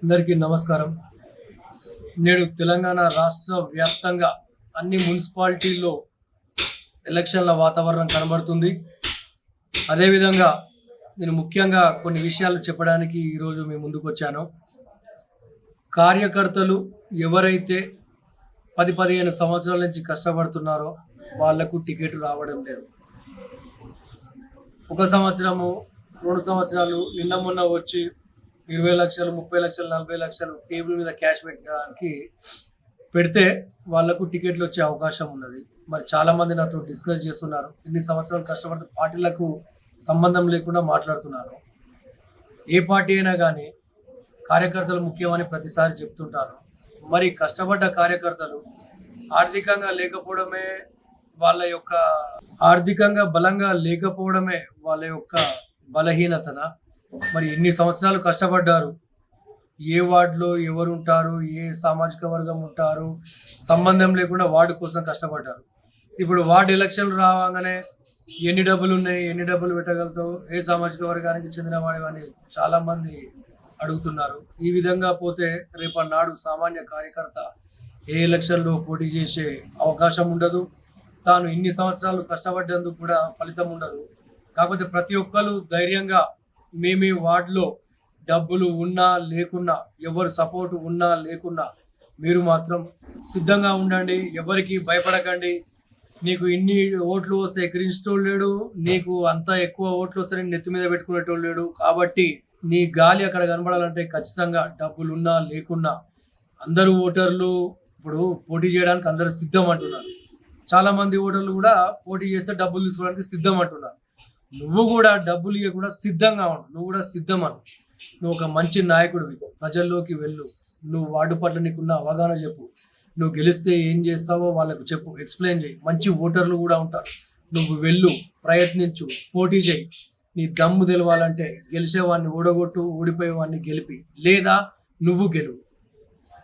అందరికీ నమస్కారం. నేడు తెలంగాణ రాష్ట్ర వ్యాప్తంగా అన్ని మున్సిపాలిటీల్లో ఎలక్షన్ల వాతావరణం కనబడుతుంది. అదేవిధంగా నేను ముఖ్యంగా కొన్ని విషయాలు చెప్పడానికి ఈరోజు మీ ముందుకు వచ్చాను. కార్యకర్తలు ఎవరైతే 10-15 సంవత్సరాల నుంచి కష్టపడుతున్నారో వాళ్లకు టికెట్ రావడం లేదు. 1 సంవత్సరము 2 సంవత్సరాలు నిన్న మొన్న వచ్చి 20 లక్షలు 30 లక్షలు 40 లక్షలు టేబుల్ మీద క్యాష్ పెట్టడానికి పెడితే వాళ్లకు టికెట్లు వచ్చే అవకాశం ఉన్నది. మరి చాలా మంది నాతో డిస్కస్ చేస్తున్నారు. ఇన్ని సంవత్సరాలు కష్టపడితే పార్టీలకు సంబంధం లేకుండా మాట్లాడుతున్నారు. ఏ పార్టీ అయినా కానీ కార్యకర్తలు ముఖ్యమని ప్రతిసారి చెప్తుంటారు. మరి కష్టపడ్డ కార్యకర్తలు ఆర్థికంగా లేకపోవడమే వాళ్ళ యొక్క ఆర్థికంగా బలంగా లేకపోవడమే వాళ్ళ యొక్క బలహీనతన. మరి ఇన్ని సంవత్సరాలు కష్టపడ్డారు. ఏ వార్డులో ఎవరు ఉంటారు, ఏ సామాజిక వర్గం ఉంటారు సంబంధం లేకుండా వార్డు కోసం కష్టపడ్డారు. ఇప్పుడు వార్డు ఎలక్షన్లు రాగానే ఎన్ని డబ్బులు ఉన్నాయి, ఎన్ని డబ్బులు పెట్టగలుగుతావు, ఏ సామాజిక వర్గానికి చెందిన వాడు అని చాలా మంది అడుగుతున్నారు. ఈ విధంగా పోతే రేపన్నాడు సామాన్య కార్యకర్త ఏ ఎలక్షన్లో పోటీ చేసే అవకాశం ఉండదు. తాను ఇన్ని సంవత్సరాలు కష్టపడ్డందుకు కూడా ఫలితం ఉండదు. కాకపోతే ప్రతి ఒక్కరు ధైర్యంగా మీ వార్డులో డబ్బులు ఉన్నా లేకున్నా, ఎవరు సపోర్ట్ ఉన్నా లేకున్నా మీరు మాత్రం సిద్ధంగా ఉండండి. ఎవరికి భయపడకండి. నీకు ఇన్ని ఓట్లు వస్తే ఎక్కిరించేటోళ్ళు లేడు, నీకు అంత ఎక్కువ ఓట్లు వస్తే నెత్తి మీద పెట్టుకునేటోళ్ళు లేడు. కాబట్టి నీ గాలి అక్కడ కనబడాలంటే ఖచ్చితంగా డబ్బులు ఉన్నా లేకున్నా అందరూ ఓటర్లు ఇప్పుడు పోటీ చేయడానికి అందరూ సిద్ధం అంటున్నారు. చాలా మంది ఓటర్లు కూడా పోటీ చేస్తే డబ్బులు తీసుకోవడానికి సిద్ధం అంటున్నారు. నువ్వు కూడా డబ్బులు ఇవ్వ కూడా సిద్ధంగా ఉండు. నువ్వు కూడా సిద్ధం అను. నువ్వు ఒక మంచి నాయకుడివి, ప్రజల్లోకి వెళ్ళు. నువ్వు వార్డు పట్ల నీకున్న అవగాహన చెప్పు. నువ్వు గెలిస్తే ఏం చేస్తావో వాళ్ళకు చెప్పు, ఎక్స్ప్లెయిన్ చేయి. మంచి ఓటర్లు కూడా ఉంటారు. నువ్వు వెళ్ళు, ప్రయత్నించు, పోటీ చేయి. నీ దమ్ము తెలవాలంటే గెలిచేవాడిని ఓడగొట్టు, ఓడిపోయేవాడిని గెలిపి, లేదా నువ్వు గెలువు.